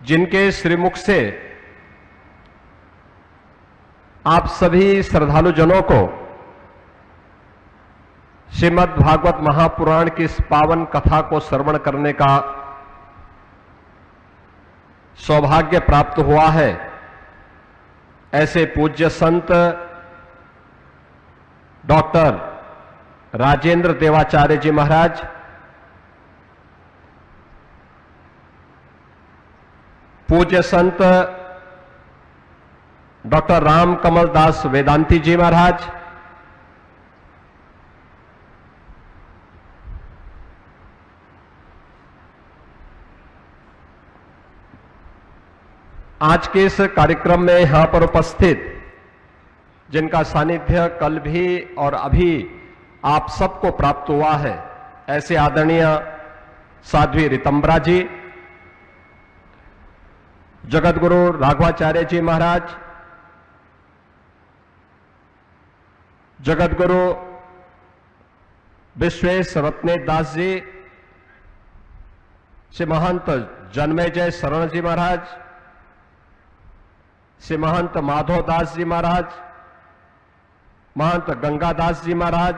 जिनके श्रीमुख से आप सभी श्रद्धालु जनों को श्रीमद् भागवत महापुराण की इस पावन कथा को श्रवण करने का सौभाग्य प्राप्त हुआ है, ऐसे पूज्य संत डॉक्टर राजेंद्र देवाचार्य जी महाराज, पूज्य संत डॉक्टर राम कमल दास वेदांती जी महाराज, आज के इस कार्यक्रम में यहां पर उपस्थित जिनका सानिध्य कल भी और अभी आप सबको प्राप्त हुआ है, ऐसे आदरणीय साध्वी रितंबरा जी, जगतगुरु राघवाचार्य जी महाराज, जगतगुरु विश्वेश रत्नेश दास जी, श्री महंत जन्मेजय शरण जी महाराज, श्री महंत माधव दास जी महाराज, महंत गंगादास जी महाराज,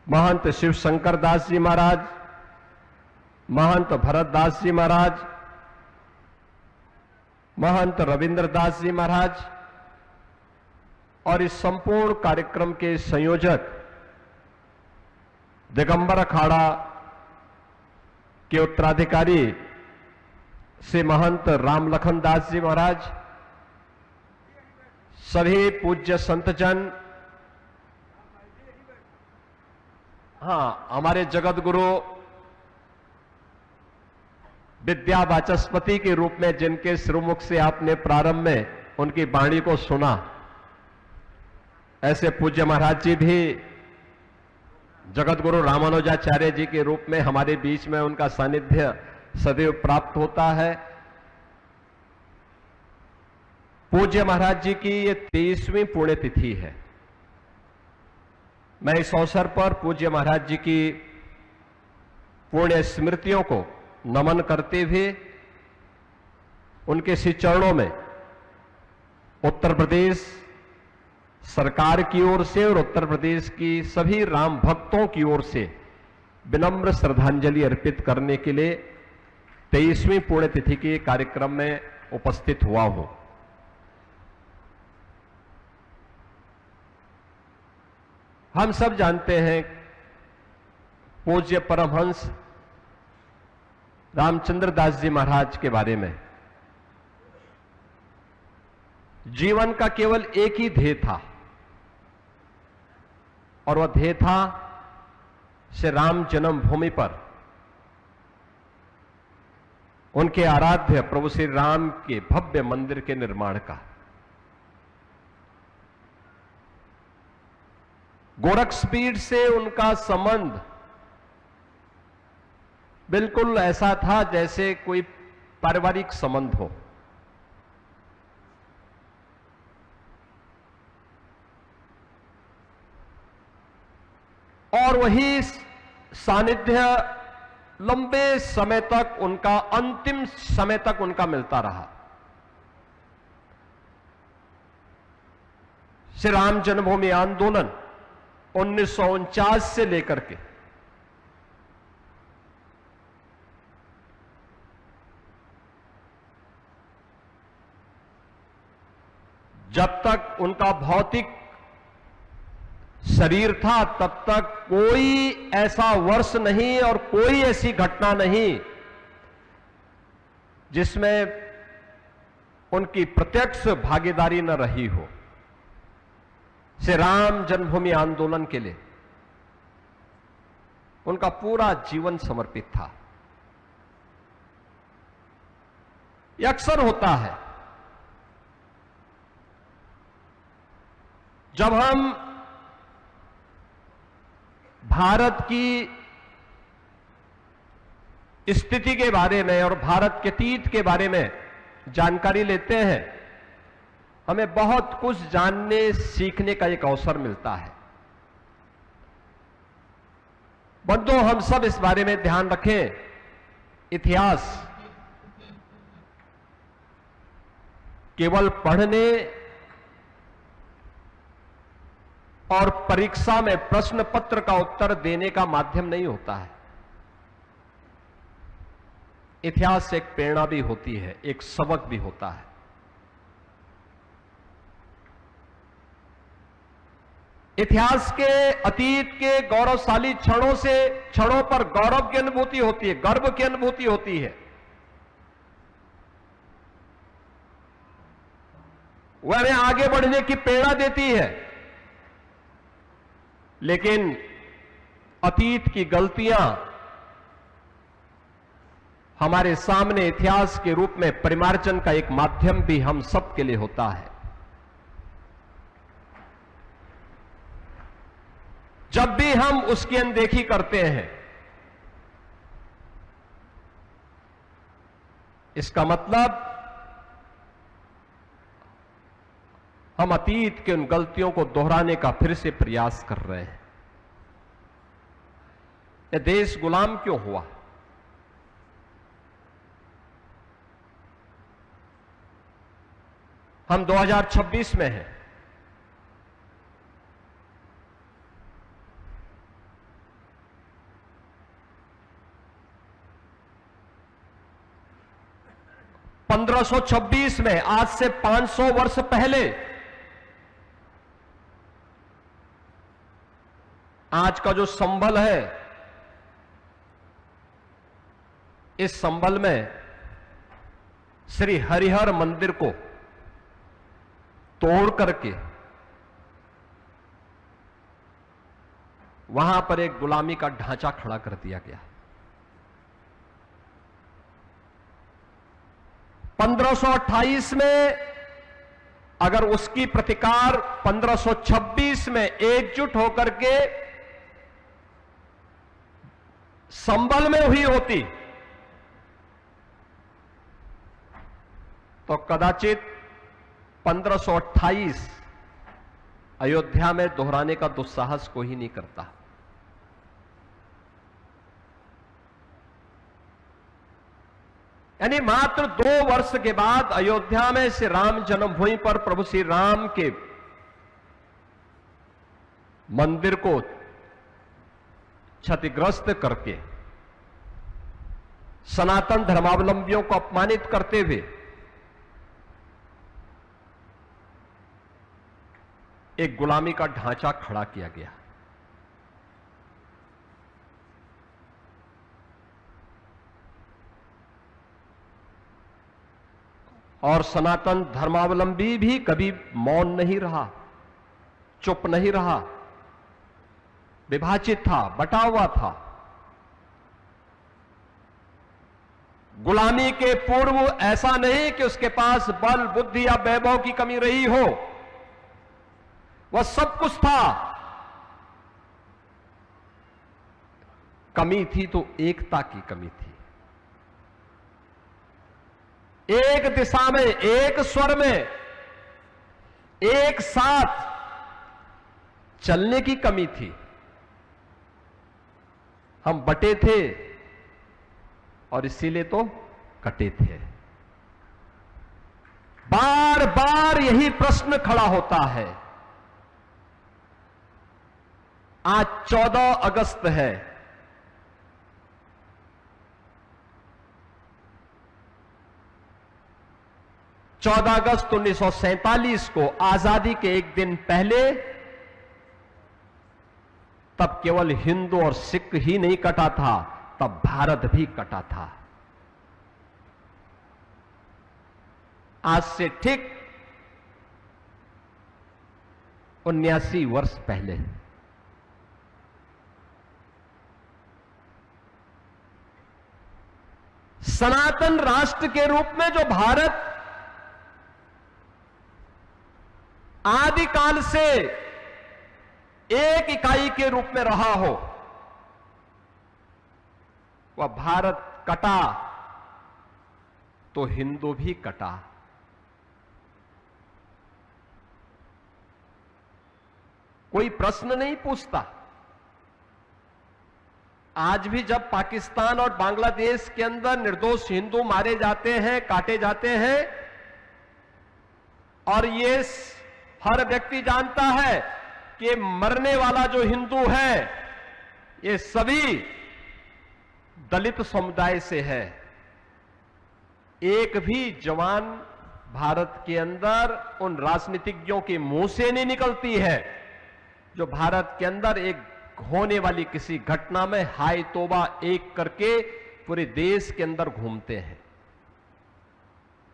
महंत शिव शंकर दास जी महाराज, महंत भरत दास जी महाराज, महंत रविंद्र दास जी महाराज और इस संपूर्ण कार्यक्रम के संयोजक दिगंबर अखाड़ा के उत्तराधिकारी श्री महंत राम लखन दास जी महाराज, सभी पूज्य संतजन, हमारे जगत गुरु विद्या वाचस्पति के रूप में जिनके श्रीमुख से आपने प्रारंभ में उनकी वाणी को सुना, ऐसे पूज्य महाराज जी भी जगत गुरु रामानुजाचार्य जी के रूप में हमारे बीच में उनका सानिध्य सदैव प्राप्त होता है। पूज्य महाराज जी की ये 23वीं पुण्यतिथि है। मैं इस अवसर पर पूज्य महाराज जी की पुण्य स्मृतियों को नमन करते हुए उनके श्री चरणों में उत्तर प्रदेश सरकार की ओर से और उत्तर प्रदेश की सभी राम भक्तों की ओर से विनम्र श्रद्धांजलि अर्पित करने के लिए 23वीं पुण्यतिथि के कार्यक्रम में उपस्थित हुआ हूं। हम सब जानते हैं पूज्य परमहंस रामचंद्र दास जी महाराज के बारे में। जीवन का केवल एक ही ध्येय था और वह ध्येय था श्री राम जन्मभूमि पर उनके आराध्य प्रभु श्री राम के भव्य मंदिर के निर्माण का। गोरक्षपीठ से उनका संबंध बिल्कुल ऐसा था जैसे कोई पारिवारिक संबंध हो। और वही सानिध्य लंबे समय तक उनका, अंतिम समय तक उनका मिलता रहा। श्री राम जन्मभूमि आंदोलन 1949 से लेकर के जब तक उनका भौतिक शरीर था तब तक कोई ऐसा वर्ष नहीं और कोई ऐसी घटना नहीं जिसमें उनकी प्रत्यक्ष भागीदारी न रही हो। श्री राम जन्मभूमि आंदोलन के लिए उनका पूरा जीवन समर्पित था। यह अक्सर होता है जब हम भारत की स्थिति के बारे में और भारत के अतीत के बारे में जानकारी लेते हैं, हमें बहुत कुछ जानने सीखने का एक अवसर मिलता है। बंधुओं, हम सब इस बारे में ध्यान रखें, इतिहास केवल पढ़ने और परीक्षा में प्रश्न पत्र का उत्तर देने का माध्यम नहीं होता है। इतिहास एक प्रेरणा भी होती है, एक सबक भी होता है। इतिहास के अतीत के गौरवशाली क्षणों पर गौरव की अनुभूति होती है, गर्व की अनुभूति होती है। वह हमें आगे बढ़ने की प्रेरणा देती है। लेकिन अतीत की गलतियां हमारे सामने इतिहास के रूप में परिमार्जन का एक माध्यम भी हम सब के लिए होता है। जब भी हम उसकी अनदेखी करते हैं, इसका मतलब हम अतीत के उन गलतियों को दोहराने का फिर से प्रयास कर रहे हैं। यह देश गुलाम क्यों हुआ? हम 2026 में हैं। (1526) में, आज से 500 वर्ष पहले, आज का जो संभल है, इस संभल में श्री हरिहर मंदिर को तोड़ करके वहां पर एक गुलामी का ढांचा खड़ा कर दिया गया। 1528 में अगर उसकी प्रतिकार 1526 में एकजुट होकर के संभल में हुई होती तो कदाचित 1528 अयोध्या में दोहराने का दुस्साहस कोई ही नहीं करता। यानी मात्र 2 वर्ष के बाद अयोध्या में श्री राम जन्मभूमि पर प्रभु श्री राम के मंदिर को क्षतिग्रस्त करके सनातन धर्मावलंबियों को अपमानित करते हुए एक गुलामी का ढांचा खड़ा किया गया। और सनातन धर्मावलंबी भी कभी मौन नहीं रहा, चुप नहीं रहा, विभाजित था, बटा हुआ था। गुलामी के पूर्व ऐसा नहीं कि उसके पास बल, बुद्धि या वैभव की कमी रही हो, वह सब कुछ था। कमी थी तो एकता की कमी थी। एक दिशा में, एक स्वर में, एक साथ चलने की कमी थी। हम बटे थे और इसीलिए तो कटे थे। बार बार यही प्रश्न खड़ा होता है। आज 14 अगस्त है। (14 अगस्त 1947) को आजादी के एक दिन पहले, तब केवल हिंदू और सिख ही नहीं कटा था, तब भारत भी कटा था। आज से ठीक 79 वर्ष पहले सनातन राष्ट्र के रूप में जो भारत आदिकाल से एक इकाई के रूप में रहा हो, वह भारत कटा तो हिंदू भी कटा। कोई प्रश्न नहीं पूछता। आज भी जब पाकिस्तान और बांग्लादेश के अंदर निर्दोष हिंदू मारे जाते हैं, काटे जाते हैं, और ये हर व्यक्ति जानता है कि मरने वाला जो हिंदू है ये सभी दलित समुदाय से है। एक भी जवान भारत के अंदर उन राजनीतिज्ञों के मुंह से नहीं निकलती है जो भारत के अंदर एक होने वाली किसी घटना में हाय तौबा एक करके पूरे देश के अंदर घूमते हैं।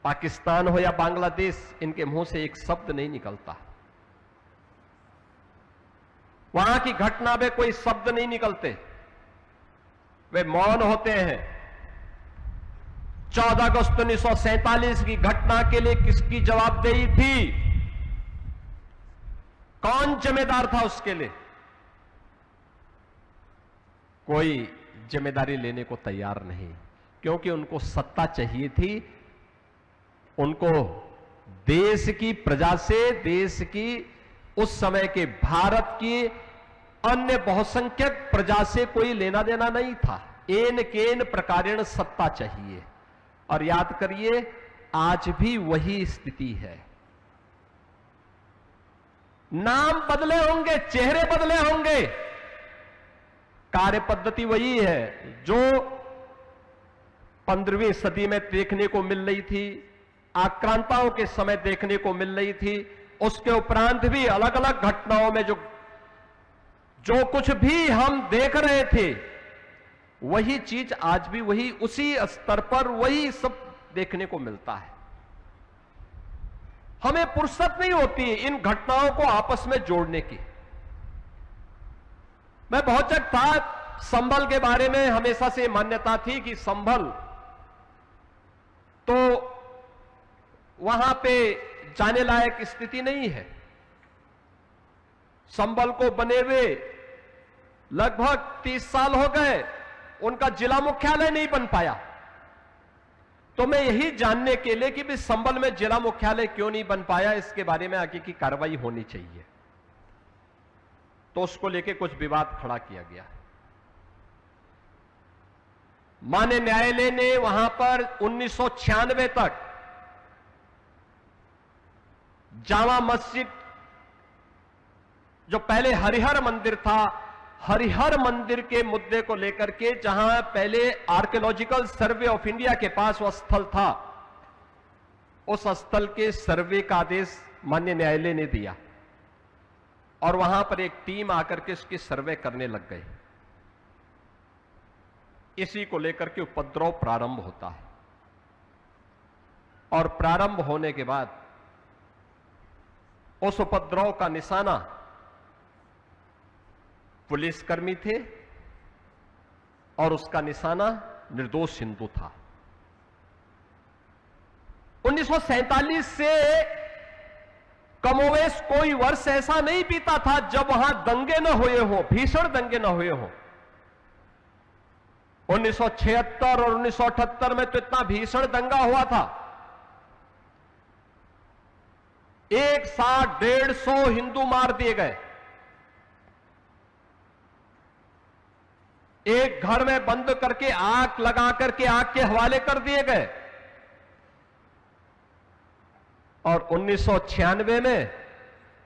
पाकिस्तान हो या बांग्लादेश, इनके मुंह से एक शब्द नहीं निकलता। वहां की घटना में कोई शब्द नहीं निकलते, वे मौन होते हैं। 14 अगस्त 1947 की घटना के लिए किसकी जवाबदेही थी? कौन जिम्मेदार था उसके लिए? कोई जिम्मेदारी लेने को तैयार नहीं, क्योंकि उनको सत्ता चाहिए थी। उनको देश की प्रजा से, देश की उस समय के भारत की अन्य बहुसंख्यक प्रजा से कोई लेना देना नहीं था। एन केन प्रकारेण सत्ता चाहिए। और याद करिए, आज भी वही स्थिति है। नाम बदले होंगे, चेहरे बदले होंगे, कार्य पद्धति वही है जो 15वीं सदी में देखने को मिल रही थी, आक्रांताओं के समय देखने को मिल रही थी। उसके उपरांत भी अलग अलग घटनाओं में जो कुछ भी हम देख रहे थे, वही चीज आज भी वही उसी स्तर पर वही सब देखने को मिलता है। हमें फुर्सत नहीं होती इन घटनाओं को आपस में जोड़ने की। मैं बहुत जगह था, संभल के बारे में हमेशा से मान्यता थी कि संभल तो वहां पे जाने लायक स्थिति नहीं है। संभल को बने हुए लगभग 30 साल हो गए, उनका जिला मुख्यालय नहीं बन पाया। तो मैं यही जानने के लिए कि भी संभल में जिला मुख्यालय क्यों नहीं बन पाया, इसके बारे में आगे की कार्रवाई होनी चाहिए। तो उसको लेके कुछ विवाद खड़ा किया गया। माननीय न्यायालय ने वहां पर 1996 तक जामा मस्जिद, जो पहले हरिहर मंदिर था, हरिहर मंदिर के मुद्दे को लेकर के, जहां पहले आर्कियोलॉजिकल सर्वे ऑफ इंडिया के पास वह स्थल था, उस स्थल के सर्वे का आदेश माननीय न्यायालय ने दिया और वहां पर एक टीम आकर के उसकी सर्वे करने लग गई। इसी को लेकर के उपद्रव प्रारंभ होता है और प्रारंभ होने के बाद उस उपद्रव का निशाना पुलिसकर्मी थे और उसका निशाना निर्दोष हिंदू था। 1947 से कमोवेश कोई वर्ष ऐसा नहीं बीता था जब वहां दंगे न हुए हो, भीषण दंगे न हुए हो। 1976 और 1978 में तो इतना भीषण दंगा हुआ था, एक साथ 150 हिंदू मार दिए गए। एक घर में बंद करके आग लगा करके आग के हवाले कर दिए गए। और 1996 में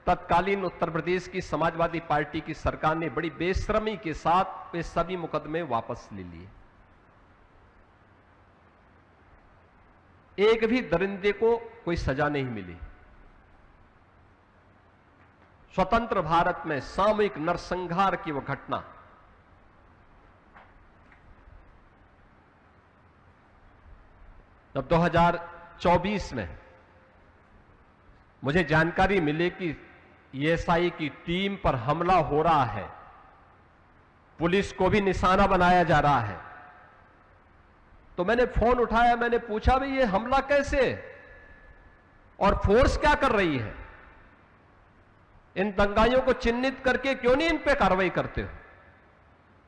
तत्कालीन उत्तर प्रदेश की समाजवादी पार्टी की सरकार ने बड़ी बेशर्मी के साथ वे सभी मुकदमे वापस ले लिए। एक भी दरिंदे को कोई सजा नहीं मिली। स्वतंत्र भारत में सामूहिक नरसंहार की वह घटना, जब 2024 में मुझे जानकारी मिली कि ईएसआई की टीम पर हमला हो रहा है, पुलिस को भी निशाना बनाया जा रहा है, तो मैंने फोन उठाया, मैंने पूछा भाई ये हमला कैसे और फोर्स क्या कर रही है? इन दंगाइयों को चिन्हित करके क्यों नहीं इन पे कार्रवाई करते हो?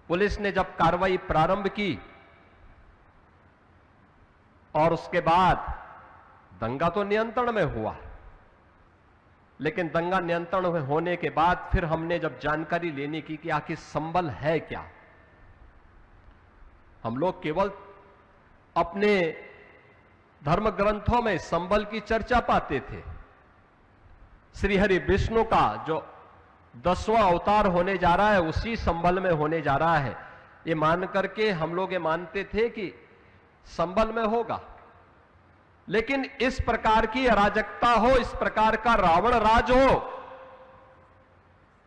पुलिस ने जब कार्रवाई प्रारंभ की और उसके बाद दंगा तो नियंत्रण में हुआ, लेकिन दंगा नियंत्रण में होने के बाद फिर हमने जब जानकारी लेने की कि आखिर संभल है क्या, हम लोग केवल अपने धर्म ग्रंथों में संभल की चर्चा पाते थे, श्री हरि विष्णु का जो 10वां अवतार होने जा रहा है उसी संबल में होने जा रहा है, ये मान करके हम लोग ये मानते थे कि संबल में होगा। लेकिन इस प्रकार की अराजकता हो, इस प्रकार का रावण राज हो,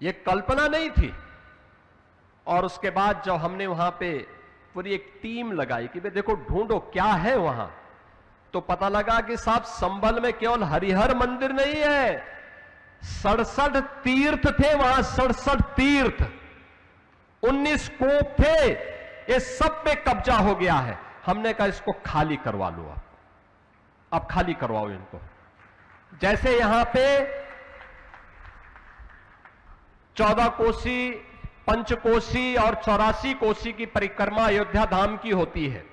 ये कल्पना नहीं थी। और उसके बाद जब हमने वहां पे पूरी एक टीम लगाई कि भाई देखो ढूंढो क्या है वहां, तो पता लगा कि साहब संबल में केवल हरिहर मंदिर नहीं है, 67 तीर्थ थे वहां, 67 तीर्थ, 19 कूप थे, ये सब पे कब्जा हो गया है। हमने कहा इसको खाली करवा लो, अब खाली करवाओ इनको। जैसे यहां पे 14 कोसी, पंचकोसी और 84 कोसी की परिक्रमा अयोध्या धाम की होती है,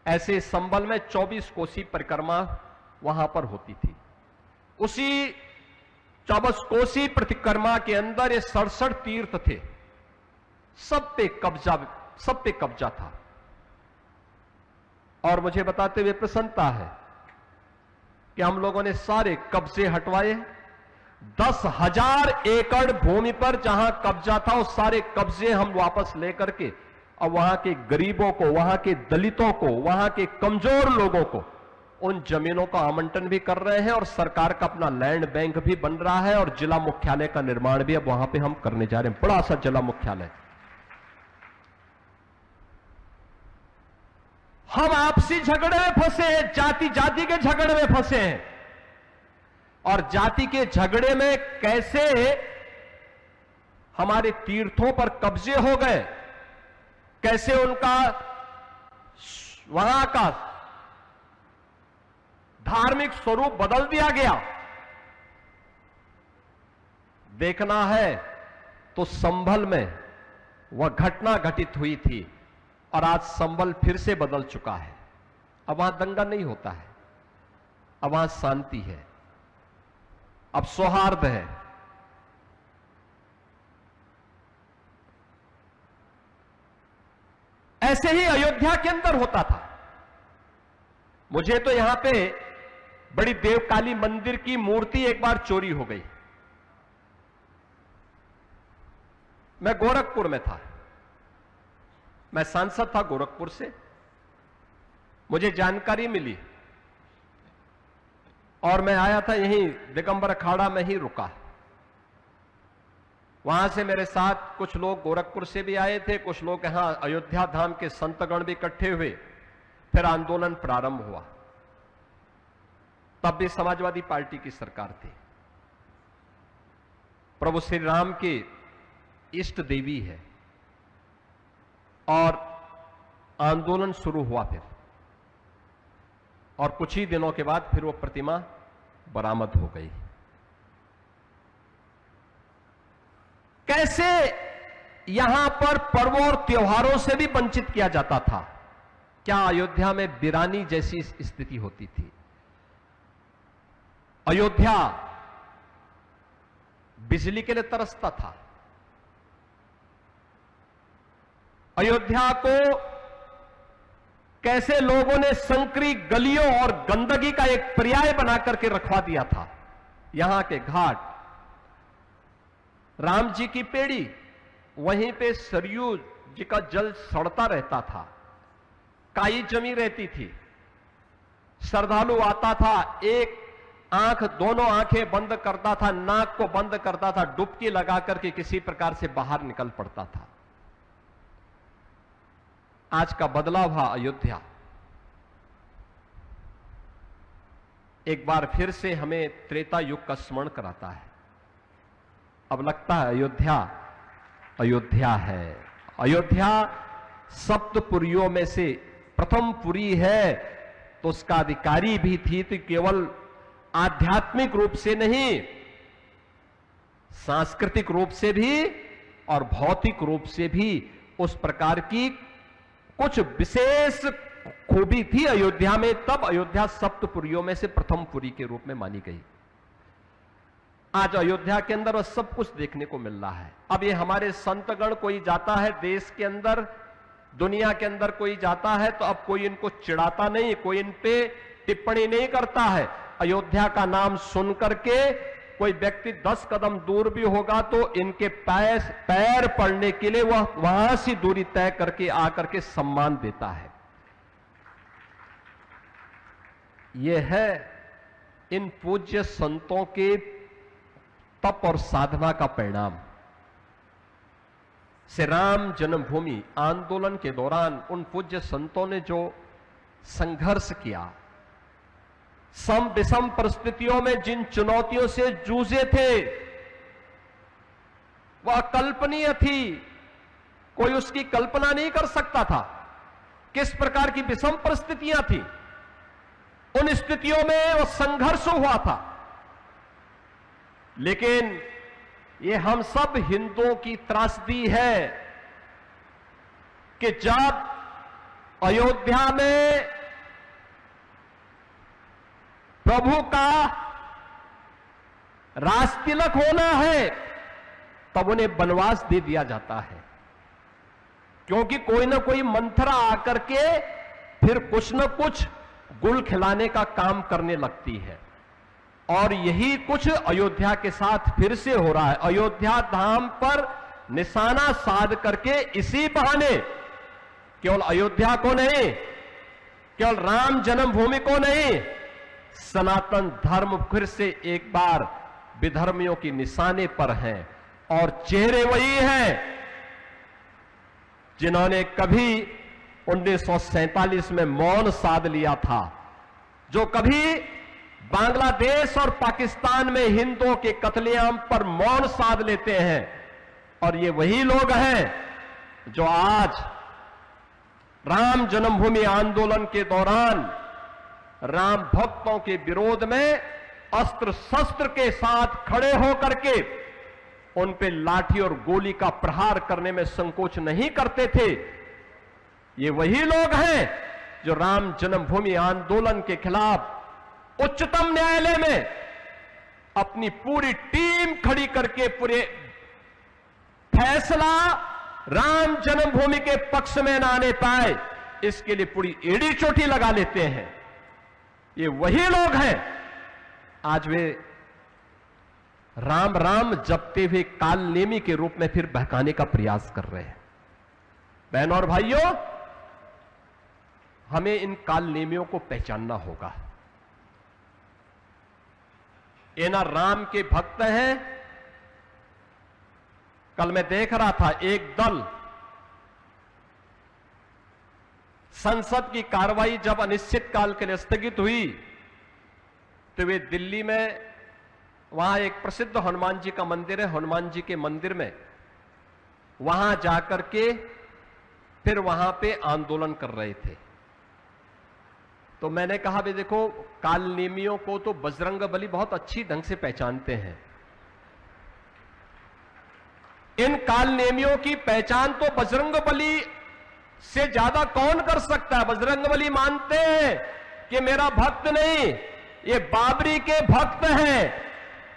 ऐसे संबल में 24 कोसी परिक्रमा वहां पर होती थी। उसी 24 कोसी परिक्रमा के अंदर ये 67 तीर्थ थे, सब पे कब्जा था। और मुझे बताते हुए प्रसन्नता है कि हम लोगों ने सारे कब्जे हटवाए। 10,000 एकड़ भूमि पर जहां कब्जा था वो सारे कब्जे हम वापस लेकर के अब वहां के गरीबों को, वहां के दलितों को, वहां के कमजोर लोगों को उन जमीनों का आवंटन भी कर रहे हैं। और सरकार का अपना लैंड बैंक भी बन रहा है और जिला मुख्यालय का निर्माण भी अब वहां पे हम करने जा रहे हैं, बड़ा सा जिला मुख्यालय। हम आपसी झगड़े में फंसे हैं, जाति जाति के झगड़े में फंसे हैं। और जाति के झगड़े में कैसे हमारे तीर्थों पर कब्जे हो गए, कैसे उनका वहां का धार्मिक स्वरूप बदल दिया गया, देखना है तो संभल में वह घटना घटित हुई थी और आज संभल फिर से बदल चुका है। अब वहां दंगा नहीं होता है, अब वहां शांति है, अब सौहार्द है। ऐसे ही अयोध्या के अंदर होता था। मुझे तो यहां पे बड़ी देवकाली मंदिर की मूर्ति एक बार चोरी हो गई। मैं गोरखपुर में था, मैं सांसद था गोरखपुर से, मुझे जानकारी मिली और मैं आया था यहीं दिगंबर अखाड़ा में ही रुका। वहां से मेरे साथ कुछ लोग गोरखपुर से भी आए थे, कुछ लोग यहां अयोध्या धाम के संतगण भी इकट्ठे हुए। फिर आंदोलन प्रारंभ हुआ। तब भी समाजवादी पार्टी की सरकार थी। प्रभु श्री राम की इष्ट देवी है और आंदोलन शुरू हुआ फिर, और कुछ ही दिनों के बाद फिर वो प्रतिमा बरामद हो गई। कैसे यहां पर पर्वों और त्योहारों से भी वंचित किया जाता था। क्या अयोध्या में वीरानी जैसी स्थिति होती थी। अयोध्या बिजली के लिए तरसता था। अयोध्या को कैसे लोगों ने संकरी गलियों और गंदगी का एक पर्याय बना करके रखवा दिया था। यहां के घाट, राम जी की पेड़ी, वहीं पे सरयू जी का जल सड़ता रहता था, काई जमी रहती थी। श्रद्धालु आता था, एक आंख, दोनों आंखें बंद करता था, नाक को बंद करता था, डुबकी लगा करके किसी प्रकार से बाहर निकल पड़ता था। आज का बदलाव हुआ अयोध्या। एक बार फिर से हमें त्रेता युग का स्मरण कराता है। अब लगता है अयोध्या अयोध्या है। अयोध्या सप्तपुरियों में से प्रथम पुरी है, तो उसका अधिकारी भी थी तो केवल आध्यात्मिक रूप से नहीं, सांस्कृतिक रूप से भी और भौतिक रूप से भी उस प्रकार की कुछ विशेष खूबी थी अयोध्या में। तब अयोध्या सप्तपुरियों में से प्रथम पुरी के रूप में मानी गई। आज अयोध्या के अंदर वह सब कुछ देखने को मिल रहा है। अब ये हमारे संतगण कोई जाता है देश के अंदर, दुनिया के अंदर कोई जाता है, तो अब कोई इनको चिढ़ाता नहीं, कोई इन पे टिप्पणी नहीं करता है। अयोध्या का नाम सुन करके कोई व्यक्ति 10 कदम दूर भी होगा तो इनके पैर पड़ने के लिए वह वहां से दूरी तय करके आकर के सम्मान देता है। यह है इन पूज्य संतों के तप और साधना का परिणाम। श्री राम जन्मभूमि आंदोलन के दौरान उन पूज्य संतों ने जो संघर्ष किया, सम विषम परिस्थितियों में जिन चुनौतियों से जूझे थे, वह अकल्पनीय थी। कोई उसकी कल्पना नहीं कर सकता था किस प्रकार की विषम परिस्थितियां थी। उन स्थितियों में वो संघर्ष हुआ था। लेकिन ये हम सब हिंदुओं की त्रासदी है कि जब अयोध्या में प्रभु का राज तिलक होना है तब उन्हें वनवास दे दिया जाता है, क्योंकि कोई ना कोई मंथरा आकर के फिर कुछ न कुछ गुल खिलाने का काम करने लगती है। और यही कुछ अयोध्या के साथ फिर से हो रहा है। अयोध्या धाम पर निशाना साध करके इसी बहाने केवल अयोध्या को नहीं, केवल राम जन्मभूमि को नहीं, सनातन धर्म फिर से एक बार विधर्मियों की निशाने पर हैं। और चेहरे वही हैं जिन्होंने कभी 1947 में मौन साध लिया था, जो कभी बांग्लादेश और पाकिस्तान में हिंदुओं के कत्लेआम पर मौन साध लेते हैं। और ये वही लोग हैं जो आज राम जन्मभूमि आंदोलन के दौरान राम भक्तों के विरोध में अस्त्र शस्त्र के साथ खड़े होकर के उन पे लाठी और गोली का प्रहार करने में संकोच नहीं करते थे। ये वही लोग हैं जो राम जन्मभूमि आंदोलन के खिलाफ उच्चतम न्यायालय में अपनी पूरी टीम खड़ी करके पूरे फैसला राम जन्मभूमि के पक्ष में न आने पाए, इसके लिए पूरी एड़ी चोटी लगा लेते हैं। ये वही लोग हैं आज वे राम राम जपते हुए काल नेमी के रूप में फिर बहकाने का प्रयास कर रहे हैं। बहनों और भाइयों, हमें इन काल नेमियों को पहचानना होगा। ये ना राम के भक्त हैं। कल मैं देख रहा था एक दल संसद की कार्रवाई जब अनिश्चित काल के लिए स्थगित हुई तो वे दिल्ली में, वहां एक प्रसिद्ध हनुमान जी का मंदिर है, हनुमान जी के मंदिर में वहां जाकर के फिर वहां पे आंदोलन कर रहे थे। तो मैंने कहा भी देखो, काल नेमियों को तो बजरंगबली बहुत अच्छी ढंग से पहचानते हैं। इन काल नेमियों की पहचान तो बजरंगबली से ज्यादा कौन कर सकता है। बजरंगबली मानते हैं कि मेरा भक्त नहीं, ये बाबरी के भक्त हैं।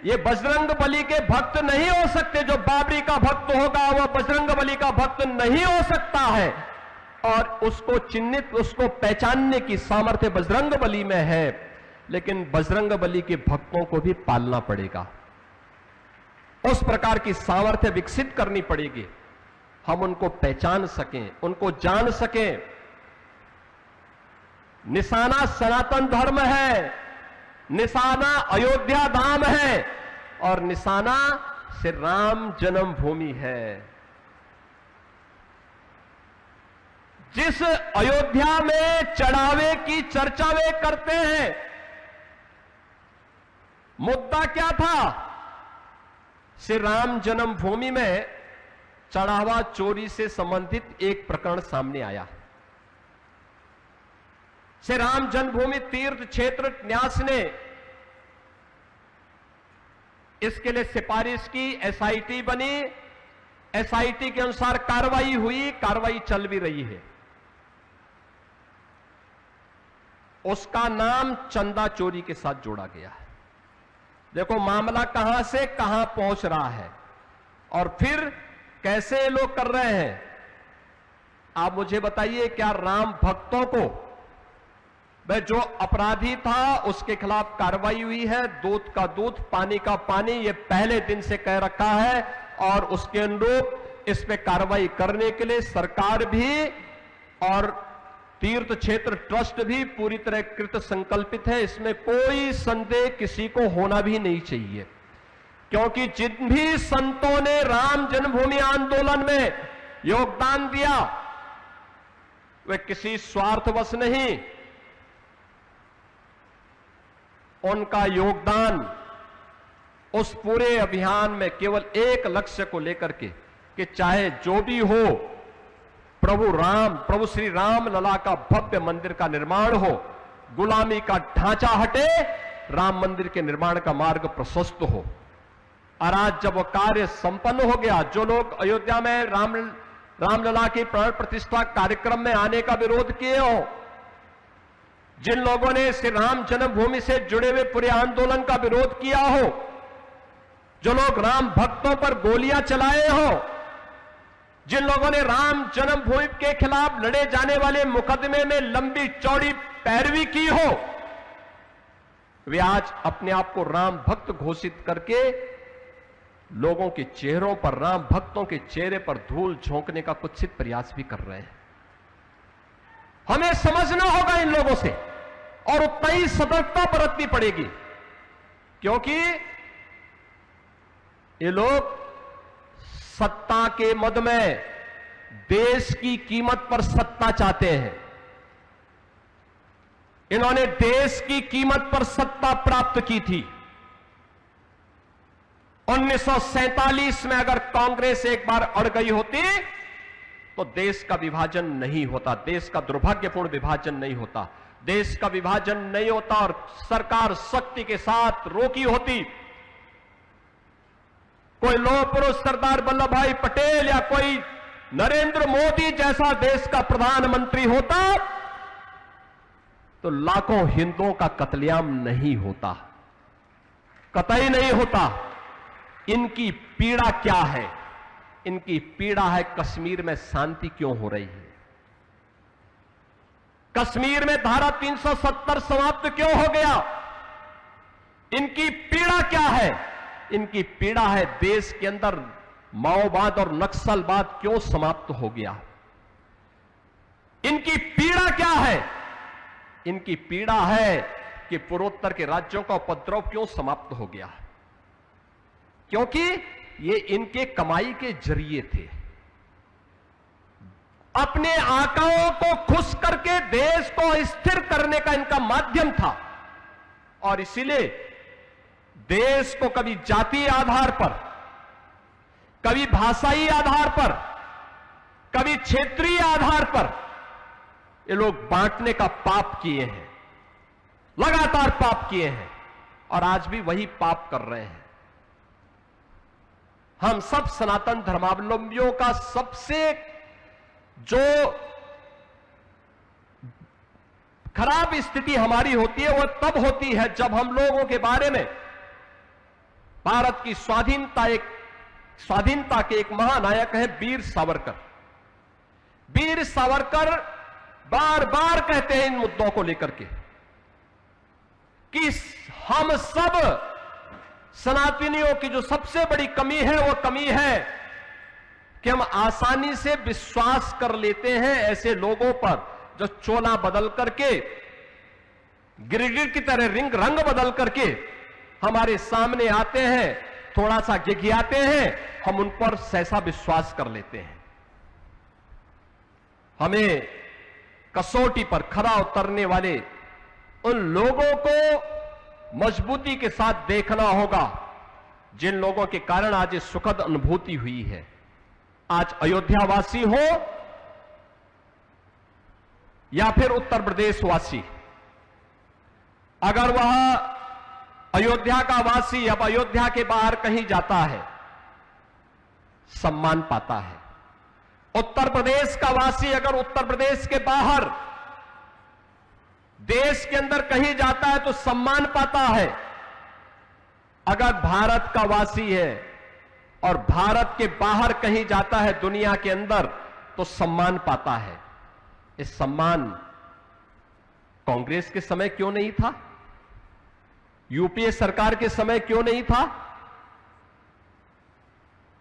ये बजरंगबली के भक्त नहीं हो सकते। जो बाबरी का भक्त होगा वह बजरंगबली का भक्त नहीं हो सकता है। और उसको चिन्हित, उसको पहचानने की सामर्थ्य बजरंगबली में है। लेकिन बजरंगबली के भक्तों को भी पालना पड़ेगा, उस प्रकार की सामर्थ्य विकसित करनी पड़ेगी, हम उनको पहचान सकें, उनको जान सकें। निशाना सनातन धर्म है, निशाना अयोध्या धाम है और निशाना श्री राम जन्मभूमि है। जिस अयोध्या में चढ़ावे की चर्चा वे करते हैं, मुद्दा क्या था? श्री राम जन्मभूमि में चढ़ावा चोरी से संबंधित एक प्रकरण सामने आया। श्री राम जन्मभूमि तीर्थ क्षेत्र न्यास ने इसके लिए सिफारिश की, एसआईटी बनी, एसआईटी के अनुसार कार्रवाई हुई, कार्रवाई चल भी रही है। उसका नाम चंदा चोरी के साथ जोड़ा गया है। देखो मामला कहां से कहां पहुंच रहा है और फिर कैसे ये लोग कर रहे हैं। आप मुझे बताइए, क्या राम भक्तों को वह जो अपराधी था उसके खिलाफ कार्रवाई हुई है। दूध का दूध, पानी का पानी, ये पहले दिन से कह रखा है और उसके अनुरूप इस पे कार्रवाई करने के लिए सरकार भी और तीर्थ क्षेत्र ट्रस्ट भी पूरी तरह कृत संकल्पित है। इसमें कोई संदेह किसी को होना भी नहीं चाहिए, क्योंकि जिन भी संतों ने राम जन्मभूमि आंदोलन में योगदान दिया वे किसी स्वार्थवश नहीं, उनका योगदान उस पूरे अभियान में केवल एक लक्ष्य को लेकर के कि चाहे जो भी हो, प्रभु श्री राम लला का भव्य मंदिर का निर्माण हो, गुलामी का ढांचा हटे, राम मंदिर के निर्माण का मार्ग प्रशस्त हो। और आज जब वो कार्य संपन्न हो गया, जो लोग अयोध्या में रामलला की प्राण प्रतिष्ठा कार्यक्रम में आने का विरोध किए हो, जिन लोगों ने श्री राम जन्मभूमि से जुड़े हुए पूरे आंदोलन का विरोध किया हो, जो लोग राम भक्तों पर गोलियां चलाए हो, जिन लोगों ने राम जन्मभूमि के खिलाफ लड़े जाने वाले मुकदमे में लंबी चौड़ी पैरवी की हो, वे आज अपने आप को राम भक्त घोषित करके लोगों के चेहरों पर, राम भक्तों के चेहरे पर धूल झोंकने का कुत्सित प्रयास भी कर रहे हैं। हमें समझना होगा इन लोगों से और उतना ही सतर्कता बरतनी पड़ेगी, क्योंकि ये लोग सत्ता के मद में देश की कीमत पर सत्ता चाहते हैं। इन्होंने देश की कीमत पर सत्ता प्राप्त की थी। 1947 में अगर कांग्रेस एक बार अड़ गई होती तो देश का विभाजन नहीं होता, देश का दुर्भाग्यपूर्ण विभाजन नहीं होता, देश का विभाजन नहीं होता और सरकार शक्ति के साथ रोकी होती। कोई लौह पुरुष सरदार वल्लभ भाई पटेल या कोई नरेंद्र मोदी जैसा देश का प्रधानमंत्री होता तो लाखों हिंदुओं का कत्लेआम नहीं होता, कतई नहीं होता। इनकी पीड़ा क्या है? इनकी पीड़ा है कश्मीर में शांति क्यों हो रही है, कश्मीर में धारा 370 समाप्त क्यों हो गया। इनकी पीड़ा क्या है? इनकी पीड़ा है देश के अंदर माओवाद और नक्सलवाद क्यों समाप्त हो गया। इनकी पीड़ा क्या है? इनकी पीड़ा है कि पूर्वोत्तर के राज्यों का उपद्रव क्यों समाप्त हो गया, क्योंकि ये इनके कमाई के जरिए थे। अपने आकाओं को खुश करके देश को स्थिर करने का इनका माध्यम था और इसीलिए देश को कभी जातीय आधार पर, कभी भाषाई आधार पर, कभी क्षेत्रीय आधार पर ये लोग बांटने का पाप किए हैं, लगातार पाप किए हैं और आज भी वही पाप कर रहे हैं। हम सब सनातन धर्मावलंबियों का सबसे जो खराब स्थिति हमारी होती है वह तब होती है जब हम लोगों के बारे में भारत की स्वाधीनता के एक महानायक हैं वीर सावरकर। वीर सावरकर बार बार कहते हैं इन मुद्दों को लेकर के कि हम सब सनातनियों की जो सबसे बड़ी कमी है वो कमी है कि हम आसानी से विश्वास कर लेते हैं ऐसे लोगों पर जो चोला बदल करके, गिरगिट की तरह रंग बदल करके हमारे सामने आते हैं, थोड़ा सा गिघियाते हैं, हम उन पर सहसा विश्वास कर लेते हैं। हमें कसौटी पर खरा उतरने वाले उन लोगों को मजबूती के साथ देखना होगा जिन लोगों के कारण आज ये सुखद अनुभूति हुई है। आज अयोध्या वासी हो या फिर उत्तर प्रदेश वासी, अगर वह अयोध्या का वासी अब अयोध्या के बाहर कहीं जाता है सम्मान पाता है। उत्तर प्रदेश का वासी अगर उत्तर प्रदेश के बाहर देश के अंदर कहीं जाता है तो सम्मान पाता है। अगर भारत का वासी है और भारत के बाहर कहीं जाता है दुनिया के अंदर तो सम्मान पाता है। इस सम्मान कांग्रेस के समय क्यों नहीं था? यूपीए सरकार के समय क्यों नहीं था?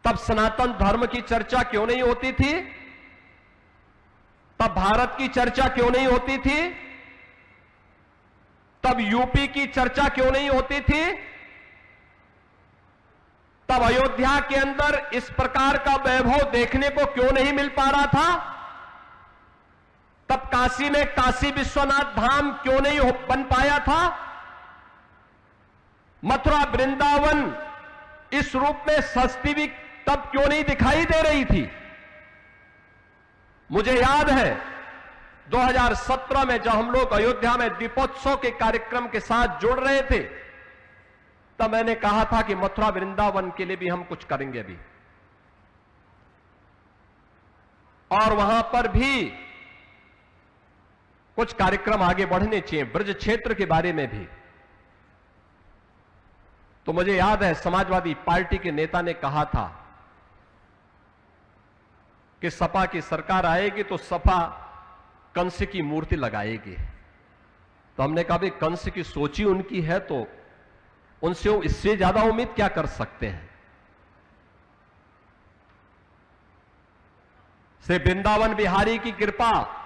तब सनातन धर्म की चर्चा क्यों नहीं होती थी? तब भारत की चर्चा क्यों नहीं होती थी? तब यूपी की चर्चा क्यों नहीं होती थी? तब अयोध्या के अंदर इस प्रकार का वैभव देखने को क्यों नहीं मिल पा रहा था? तब काशी में काशी विश्वनाथ धाम क्यों नहीं बन पाया था? मथुरा वृंदावन इस रूप में सस्ती भी तब क्यों नहीं दिखाई दे रही थी? मुझे याद है 2017 में जब हम लोग अयोध्या में दीपोत्सव के कार्यक्रम के साथ जुड़ रहे थे, तब मैंने कहा था कि मथुरा वृंदावन के लिए भी हम कुछ करेंगे अभी, और वहां पर भी कुछ कार्यक्रम आगे बढ़ने चाहिए, ब्रज क्षेत्र के बारे में भी। तो मुझे याद है समाजवादी पार्टी के नेता ने कहा था कि सपा की सरकार आएगी तो सपा कंस की मूर्ति लगाएगी। तो हमने कहा भाई कंस की सोची उनकी है तो उनसे इससे ज्यादा उम्मीद क्या कर सकते हैं? श्री वृंदावन बिहारी की कृपा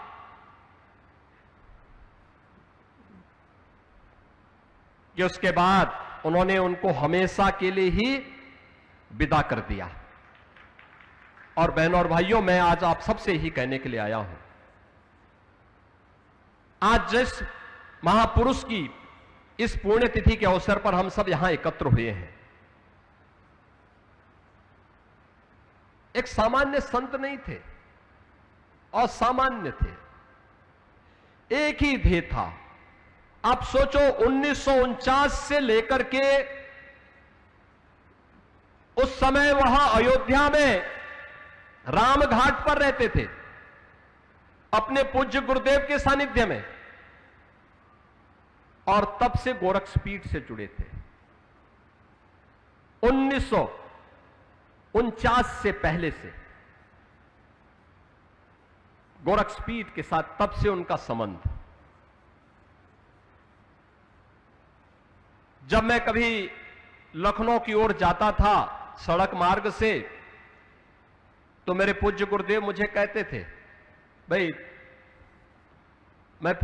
कि उसके बाद उन्होंने उनको हमेशा के लिए ही विदा कर दिया। और बहनों और भाइयों, मैं आज आप सबसे ही कहने के लिए आया हूं, आज जिस महापुरुष की इस पुण्यतिथि के अवसर पर हम सब यहां एकत्र हुए हैं, एक सामान्य संत नहीं थे, असामान्य थे, एक ही ध्येय था। आप सोचो 1949 से लेकर के उस समय वहां अयोध्या में रामघाट पर रहते थे अपने पूज्य गुरुदेव के सानिध्य में, और तब से गोरक्षपीठ से जुड़े थे। 1949 से पहले से गोरक्षपीठ के साथ तब से उनका संबंध। जब मैं कभी लखनऊ की ओर जाता था सड़क मार्ग से, तो मेरे पूज्य गुरुदेव मुझे कहते थे, भाई मैं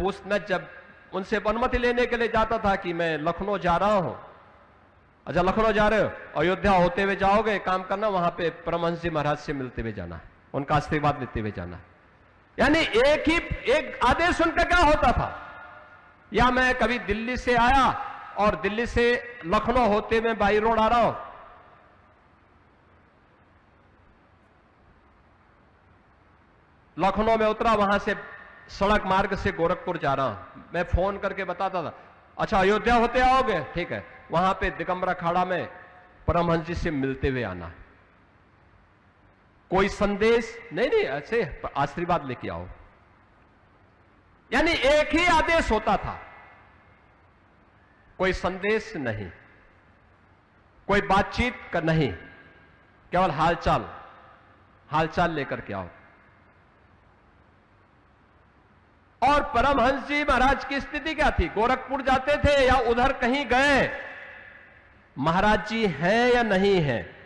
जब उनसे अनुमति लेने के लिए जाता था कि मैं लखनऊ जा रहा हूं। अच्छा लखनऊ जा रहे हो, अयोध्या होते हुए जाओगे, काम करना वहां पे परमहंस जी महाराज से मिलते हुए जाना है, उनका आशीर्वाद लेते हुए जाना है। यानी एक आदेश उनका क्या होता था, या मैं कभी दिल्ली से आया और दिल्ली से लखनऊ होते हुए बाई रोड आ रहा हूं, लखनऊ में उतरा, वहां से सड़क मार्ग से गोरखपुर जा रहा हूं, मैं फोन करके बताता था, अच्छा अयोध्या होते आओगे, ठीक है, वहां पे दिगंबर अखाड़ा में परमहंस जी से मिलते हुए आना। कोई संदेश नहीं, ऐसे आशीर्वाद लेके आओ। यानी एक ही आदेश होता था, कोई संदेश नहीं, कोई बातचीत का नहीं, केवल हालचाल लेकर के आओ। और परमहंस जी महाराज की स्थिति क्या थी? गोरखपुर जाते थे या उधर कहीं गए, महाराज जी हैं या नहीं हैं,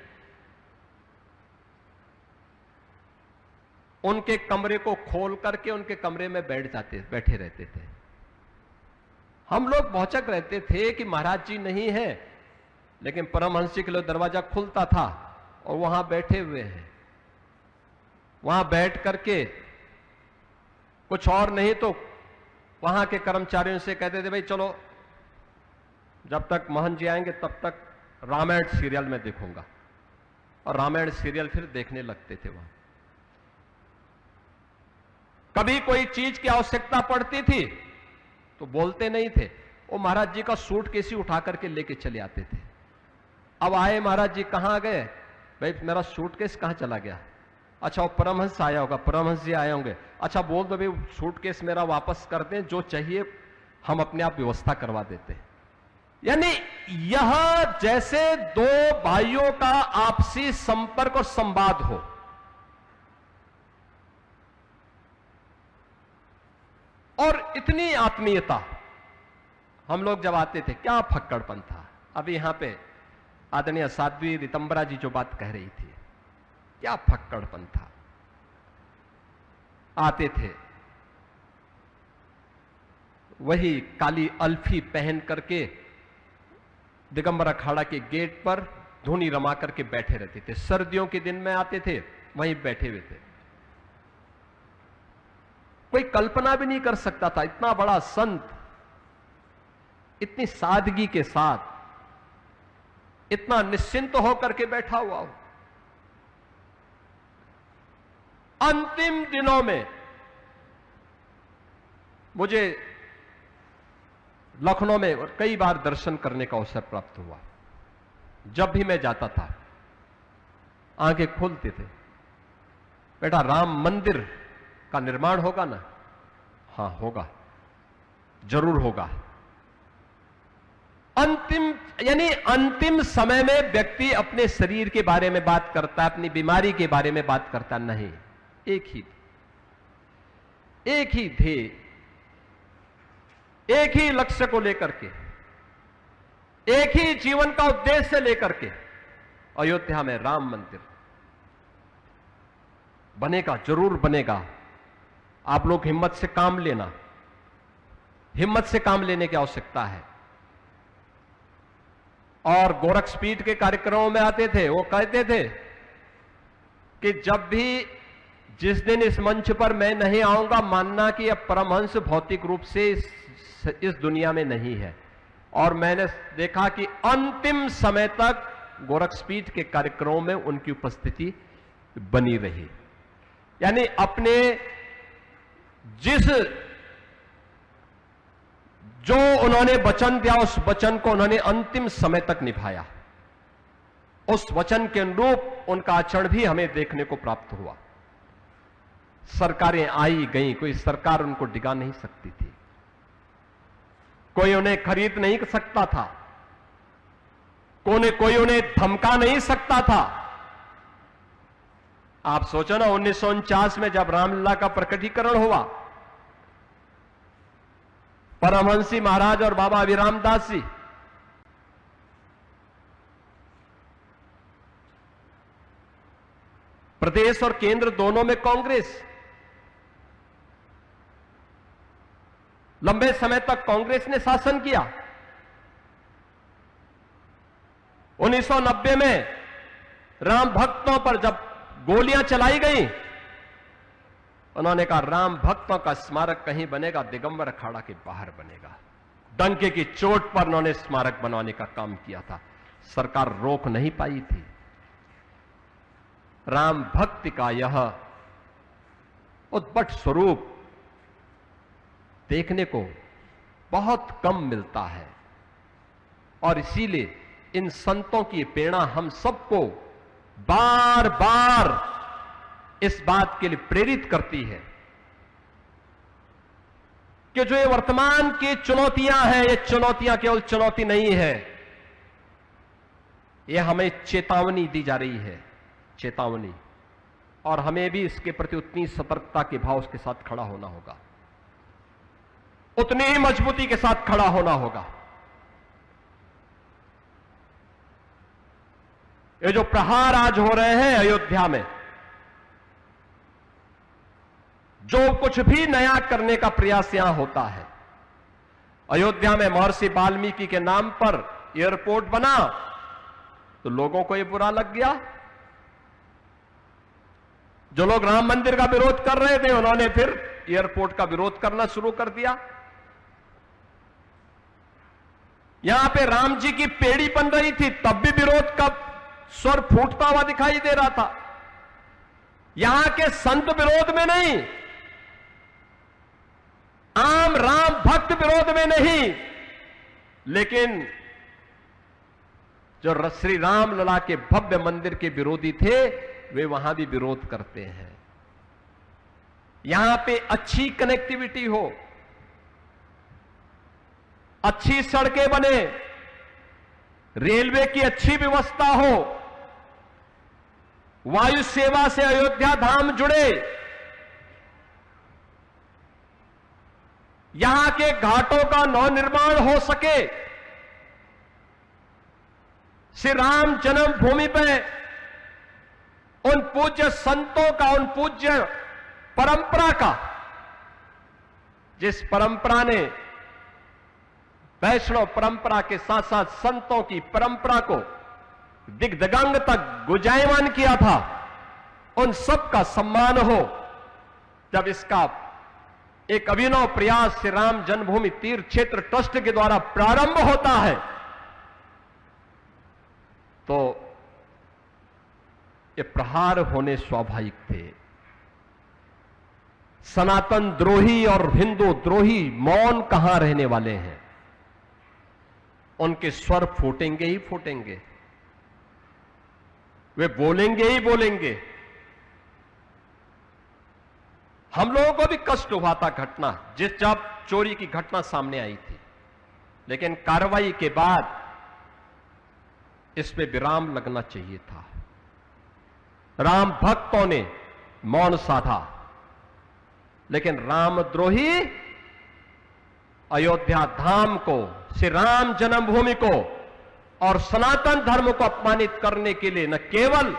उनके कमरे को खोल करके उनके कमरे में बैठे रहते थे। हम लोग भौचक रहते थे कि महाराज जी नहीं है, लेकिन परमहंस जी के लिए दरवाजा खुलता था और वहां बैठे हुए हैं। वहां बैठ करके कुछ और नहीं तो वहां के कर्मचारियों से कहते थे, भाई चलो जब तक महंत जी आएंगे तब तक रामायण सीरियल में देखूंगा, और रामायण सीरियल फिर देखने लगते थे। वहां कभी कोई चीज की आवश्यकता पड़ती थी तो बोलते नहीं थे, वो महाराज जी का सूटकेस ही उठा करके लेके चले आते थे। अब आए महाराज जी, कहां गए? भाई मेरा सूटकेस कहां चला गया? अच्छा वो परमहंस आया होगा, परमहंस जी आए होंगे, अच्छा बोल दो भाई सूटकेस मेरा वापस कर दें, जो चाहिए हम अपने आप व्यवस्था करवा देते हैं। यानी यह जैसे दो भाइयों का आपसी संपर्क और संवाद हो। और इतनी आत्मीयता। हम लोग जब आते थे क्या फक्कड़पन था। अभी यहां पे आदरणीय साध्वी रितंबरा जी जो बात कह रही थी, क्या फक्कड़पन था। आते थे वही काली अल्फी पहन करके दिगंबर अखाड़ा के गेट पर धूनी रमा करके बैठे रहते थे। सर्दियों के दिन में आते थे, वहीं बैठे हुए थे। कोई कल्पना भी नहीं कर सकता था इतना बड़ा संत इतनी सादगी के साथ इतना निश्चिंत होकर के बैठा हुआ हो। अंतिम दिनों में मुझे लखनऊ में कई बार दर्शन करने का अवसर प्राप्त हुआ। जब भी मैं जाता था आंखें खोलते थे, बेटा राम मंदिर का निर्माण होगा ना? हां होगा, जरूर होगा। अंतिम समय में व्यक्ति अपने शरीर के बारे में बात करता है, अपनी बीमारी के बारे में बात करता नहीं। एक ही थे, एक ही लक्ष्य को लेकर के, एक ही जीवन का उद्देश्य लेकर के अयोध्या में राम मंदिर बनेगा, जरूर बनेगा। आप लोग हिम्मत से काम लेना, हिम्मत से काम लेने की आवश्यकता है। और गोरक्षपीठ के कार्यक्रमों में आते थे, वो कहते थे कि जब भी जिस दिन इस मंच पर मैं नहीं आऊंगा, मानना कि अब परमहंस भौतिक रूप से इस दुनिया में नहीं है। और मैंने देखा कि अंतिम समय तक गोरक्षपीठ के कार्यक्रमों में उनकी उपस्थिति बनी रही। यानी अपने जो उन्होंने वचन दिया, उस वचन को उन्होंने अंतिम समय तक निभाया। उस वचन के अनुरूप उनका आचरण भी हमें देखने को प्राप्त हुआ। सरकारें आई गई, कोई सरकार उनको डिगा नहीं सकती थी, कोई उन्हें खरीद नहीं सकता था, कोई उन्हें धमका नहीं सकता था। आप सोचो ना, 1949 में जब रामलला का प्रकटीकरण हुआ, परमहंसी महाराज और बाबा अभिराम दास जी प्रदेश और केंद्र दोनों में कांग्रेस, लंबे समय तक कांग्रेस ने शासन किया। 1990 में राम भक्तों पर जब गोलियां चलाई गई, उन्होंने कहा राम भक्तों का स्मारक कहीं बनेगा, दिगंबर अखाड़ा के बाहर बनेगा। डंके की चोट पर उन्होंने स्मारक बनवाने का काम किया था, सरकार रोक नहीं पाई थी। राम भक्ति का यह उद्भट स्वरूप देखने को बहुत कम मिलता है, और इसीलिए इन संतों की प्रेरणा हम सबको बार बार इस बात के लिए प्रेरित करती है कि जो ये वर्तमान की चुनौतियां हैं, ये चुनौतियां केवल चुनौती नहीं है, ये हमें चेतावनी दी जा रही है, चेतावनी। और हमें भी इसके प्रति उतनी सतर्कता के भाव के साथ खड़ा होना होगा, उतनी ही मजबूती के साथ खड़ा होना होगा। ये जो प्रहार आज हो रहे हैं अयोध्या में, जो कुछ भी नया करने का प्रयास यहां होता है, अयोध्या में महर्षि वाल्मीकि के नाम पर एयरपोर्ट बना तो लोगों को यह बुरा लग गया। जो लोग राम मंदिर का विरोध कर रहे थे, उन्होंने फिर एयरपोर्ट का विरोध करना शुरू कर दिया। यहां पे राम जी की पेड़ी बन रही थी, तब भी विरोध का स्वर फूटता हुआ दिखाई दे रहा था। यहां के संत विरोध में नहीं, आम राम भक्त विरोध में नहीं, लेकिन जो श्री राम लला के भव्य मंदिर के विरोधी थे, वे वहां भी विरोध करते हैं। यहां पे अच्छी कनेक्टिविटी हो, अच्छी सड़कें बने, रेलवे की अच्छी व्यवस्था हो, वायु सेवा से अयोध्या धाम जुड़े, यहां के घाटों का नवनिर्माण हो सके, श्री राम जन्मभूमि पे उन पूज्य संतों का, उन पूज्य परंपरा का, जिस परंपरा ने वैष्णव परंपरा के साथ साथ संतों की परंपरा को दिग्दिगंग तक गुंजायमान किया था, उन सब का सम्मान हो। जब इसका एक अभिनव प्रयास श्री राम जन्मभूमि तीर्थ क्षेत्र ट्रस्ट के द्वारा प्रारंभ होता है, तो ये प्रहार होने स्वाभाविक थे। सनातन द्रोही और हिंदू द्रोही मौन कहां रहने वाले हैं, उनके स्वर फूटेंगे ही फूटेंगे, वे बोलेंगे ही बोलेंगे। हम लोगों को भी कष्ट हुआ था घटना, जब चोरी की घटना सामने आई थी, लेकिन कार्रवाई के बाद इस पे विराम लगना चाहिए था। राम भक्तों ने मौन साधा, लेकिन रामद्रोही अयोध्या धाम को, श्री राम जन्मभूमि को और सनातन धर्म को अपमानित करने के लिए न केवल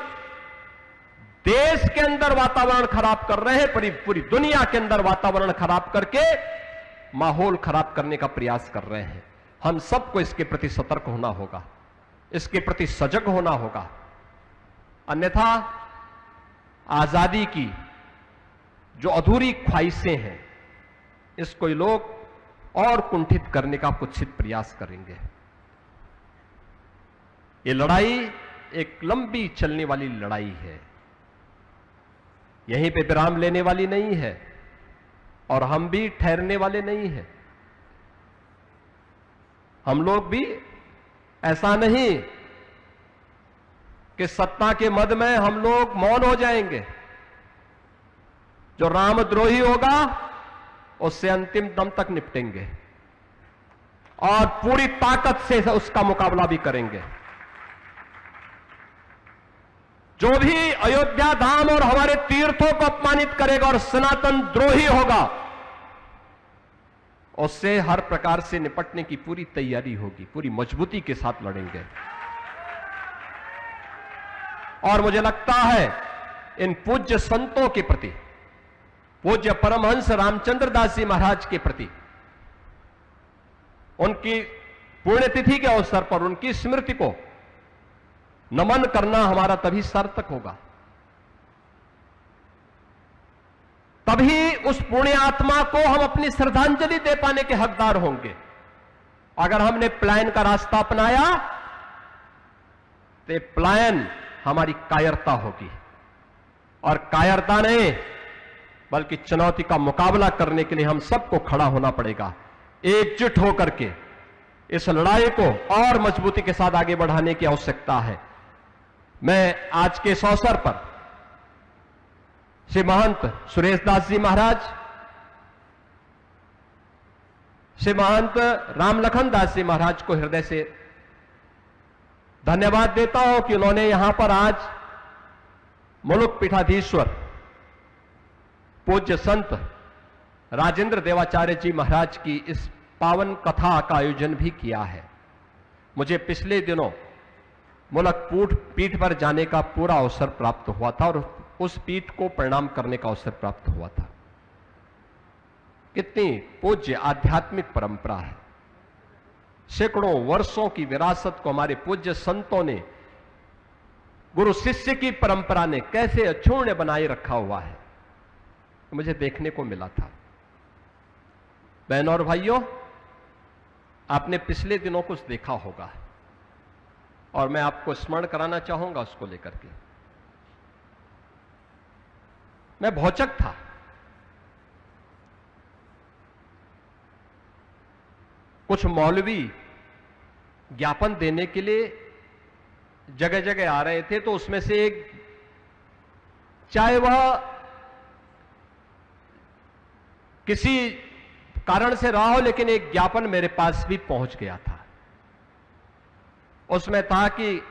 देश के अंदर वातावरण खराब कर रहे हैं, पूरी दुनिया के अंदर वातावरण खराब करके माहौल खराब करने का प्रयास कर रहे हैं। हम सबको इसके प्रति सतर्क होना होगा, इसके प्रति सजग होना होगा, अन्यथा आजादी की जो अधूरी ख्वाहिशें हैं, इसको ये लोग और कुंठित करने का कुत्सित प्रयास करेंगे। ये लड़ाई एक लंबी चलने वाली लड़ाई है, यहीं पे विराम लेने वाली नहीं है, और हम भी ठहरने वाले नहीं हैं। हम लोग भी ऐसा नहीं कि सत्ता के मद में हम लोग मौन हो जाएंगे। जो रामद्रोही होगा उससे अंतिम दम तक निपटेंगे और पूरी ताकत से उसका मुकाबला भी करेंगे। जो भी अयोध्या धाम और हमारे तीर्थों को अपमानित करेगा और सनातन द्रोही होगा, उससे हर प्रकार से निपटने की पूरी तैयारी होगी, पूरी मजबूती के साथ लड़ेंगे। और मुझे लगता है इन पूज्य संतों के प्रति, पूज्य परमहंस रामचंद्र दास जी महाराज के प्रति, उनकी पुण्यतिथि के अवसर पर उनकी स्मृति को नमन करना हमारा तभी सार्थक होगा, तभी उस पुण्य आत्मा को हम अपनी श्रद्धांजलि दे पाने के हकदार होंगे। अगर हमने पलायन का रास्ता अपनाया तो पलायन हमारी कायरता होगी, और कायरता नहीं बल्कि चुनौती का मुकाबला करने के लिए हम सबको खड़ा होना पड़ेगा। एकजुट होकर के इस लड़ाई को और मजबूती के साथ आगे बढ़ाने की आवश्यकता है। मैं आज के इस अवसर पर श्री महंत सुरेश दास जी महाराज, श्री महंत रामलखन दास जी महाराज को हृदय से धन्यवाद देता हूं कि उन्होंने यहां पर आज मुलुक पीठाधीश्वर पूज्य संत राजेंद्र देवाचार्य जी महाराज की इस पावन कथा का आयोजन भी किया है। मुझे पिछले दिनों मुलक पीठ पर जाने का पूरा अवसर प्राप्त हुआ था और उस पीठ को प्रणाम करने का अवसर प्राप्त हुआ था। कितनी पूज्य आध्यात्मिक परंपरा है, सैकड़ों वर्षों की विरासत को हमारे पूज्य संतों ने, गुरु शिष्य की परंपरा ने कैसे अक्षुण्य बनाए रखा हुआ है, मुझे देखने को मिला था। बहनों और भाइयों, आपने पिछले दिनों कुछ देखा होगा और मैं आपको स्मरण कराना चाहूंगा उसको लेकर के। मैं भौचक था। कुछ मौलवी ज्ञापन देने के लिए जगह जगह आ रहे थे, तो उसमें से एक, चाहे वह किसी कारण से रहा हो, लेकिन एक ज्ञापन मेरे पास भी पहुंच गया था। उसमें था कि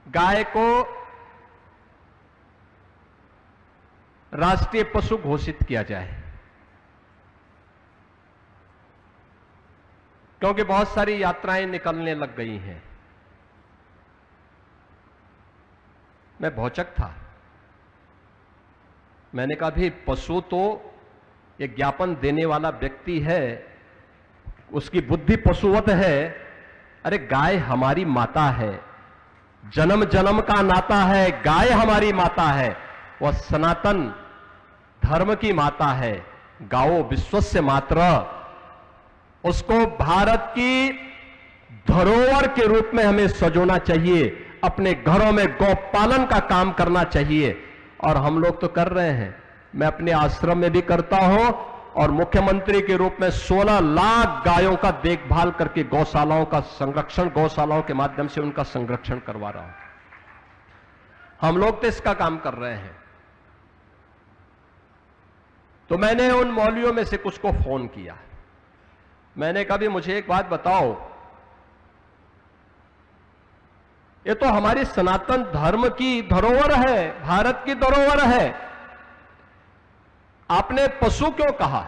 गाय को राष्ट्रीय पशु घोषित किया जाए। क्योंकि बहुत सारी यात्राएं निकलने लग गई हैं। मैं भौचक था। मैंने कहा भी पशु तो एक ज्ञापन देने वाला व्यक्ति है, उसकी बुद्धि पशुवत है। अरे गाय हमारी माता है, जन्म जन्म का नाता है। गाय हमारी माता है, वह सनातन धर्म की माता है। गाओ विश्वस्य मातरः, उसको भारत की धरोहर के रूप में हमें सजोना चाहिए। अपने घरों में गौपालन का काम करना चाहिए, और हम लोग तो कर रहे हैं। मैं अपने आश्रम में भी करता हूं, और मुख्यमंत्री के रूप में 16 लाख गायों का देखभाल करके गौशालाओं का संरक्षण, गौशालाओं के माध्यम से उनका संरक्षण करवा रहा हूं। हम लोग तो इसका काम कर रहे हैं। तो मैंने उन मौलवियों में से कुछ को फोन किया। मैंने कहा भी मुझे एक बात बताओ, ये तो हमारी सनातन धर्म की धरोहर है, भारत की धरोहर है, आपने पशु क्यों कहा?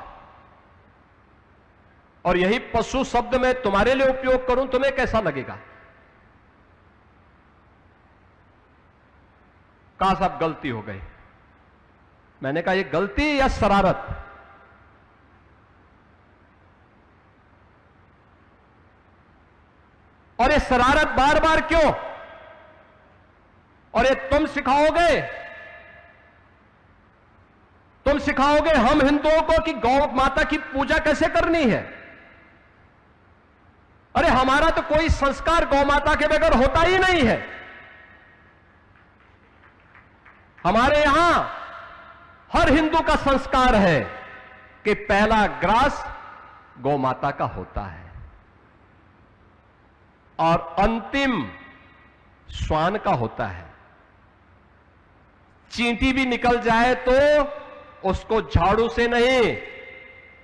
और यही पशु शब्द मैं तुम्हारे लिए उपयोग करूं, तुम्हें कैसा लगेगा? कहा साहब गलती हो गई। मैंने कहा ये गलती या शरारत? और ये शरारत बार बार क्यों? और ये तुम सिखाओगे? तुम सिखाओगे हम हिंदुओं को कि गौ माता की पूजा कैसे करनी है? अरे हमारा तो कोई संस्कार गौ माता के बगैर होता ही नहीं है। हमारे यहां हर हिंदू का संस्कार है कि पहला ग्रास गौ माता का होता है, और अंतिम श्वान का होता है। चींटी भी निकल जाए तो उसको झाड़ू से नहीं,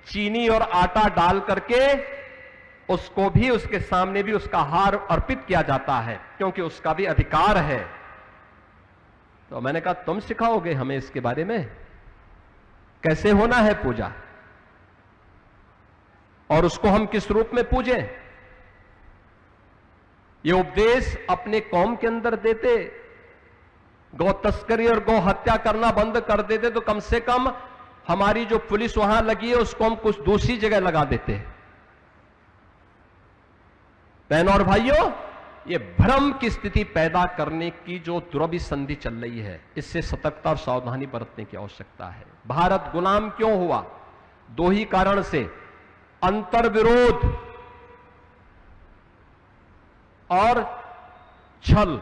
चीनी और आटा डाल करके उसको भी, उसके सामने भी उसका हार अर्पित किया जाता है, क्योंकि उसका भी अधिकार है। तो मैंने कहा तुम सिखाओगे हमें इसके बारे में, कैसे होना है पूजा, और उसको हम किस रूप में पूजें? ये उपदेश अपने कौम के अंदर देते, गौ तस्करी और गौ हत्या करना बंद कर देते, तो कम से कम हमारी जो पुलिस वहां लगी है उसको हम कुछ दूसरी जगह लगा देते। बहनों और भाइयों, ये भ्रम की स्थिति पैदा करने की जो दुरभिसंधि चल रही है, इससे सतर्कता और सावधानी बरतने की आवश्यकता है। भारत गुलाम क्यों हुआ? दो ही कारण से, अंतर्विरोध और छल,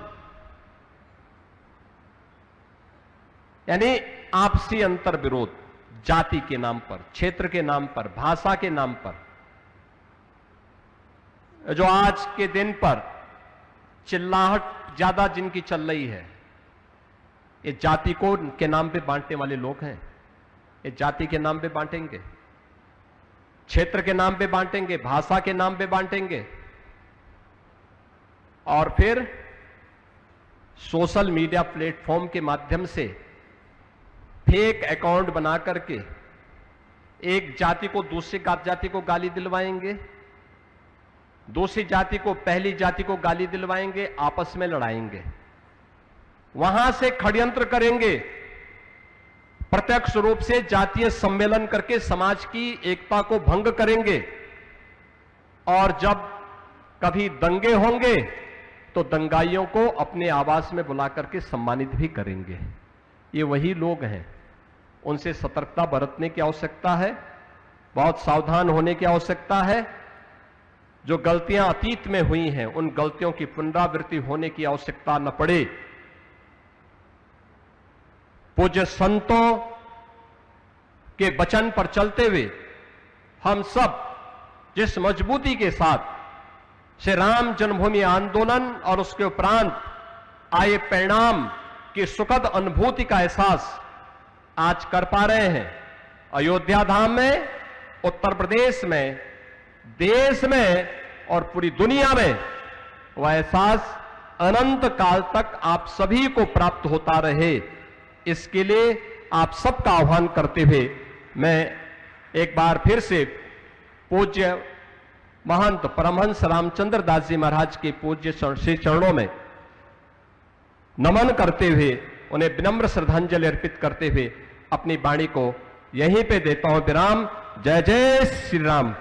यानी आपसी अंतर्विरोध, जाति के नाम पर, क्षेत्र के नाम पर, भाषा के नाम पर। जो आज के दिन पर चिल्लाहट ज्यादा जिनकी चल रही है, ये जाति को के नाम पे बांटने वाले लोग हैं। ये जाति के नाम पे बांटेंगे, क्षेत्र के नाम पे बांटेंगे, भाषा के नाम पे बांटेंगे, और फिर सोशल मीडिया प्लेटफॉर्म के माध्यम से फेक अकाउंट बना करके एक जाति को दूसरी जाति को गाली दिलवाएंगे, दूसरी जाति को पहली जाति को गाली दिलवाएंगे, आपस में लड़ाएंगे, वहां से षड्यंत्र करेंगे, प्रत्यक्ष रूप से जातीय सम्मेलन करके समाज की एकता को भंग करेंगे, और जब कभी दंगे होंगे तो दंगाइयों को अपने आवास में बुला करके सम्मानित भी करेंगे। ये वही लोग हैं, उनसे सतर्कता बरतने की आवश्यकता है, बहुत सावधान होने की आवश्यकता है। जो गलतियां अतीत में हुई हैं, उन गलतियों की पुनरावृत्ति होने की आवश्यकता न पड़े। पूज्य संतों के वचन पर चलते हुए हम सब जिस मजबूती के साथ श्री राम जन्मभूमि आंदोलन और उसके उपरांत आए परिणाम की सुखद अनुभूति का एहसास आज कर पा रहे हैं, अयोध्या धाम में, उत्तर प्रदेश में, देश में और पूरी दुनिया में, वह एहसास अनंत काल तक आप सभी को प्राप्त होता रहे, इसके लिए आप सबका आह्वान करते हुए मैं एक बार फिर से पूज्य महंत परमहंस रामचंद्र दास जी महाराज के पूज्य श्री चरणों में नमन करते हुए, उन्हें विनम्र श्रद्धांजलि अर्पित करते हुए अपनी वाणी को यहीं पे देता हूं विराम। जय जय श्री राम।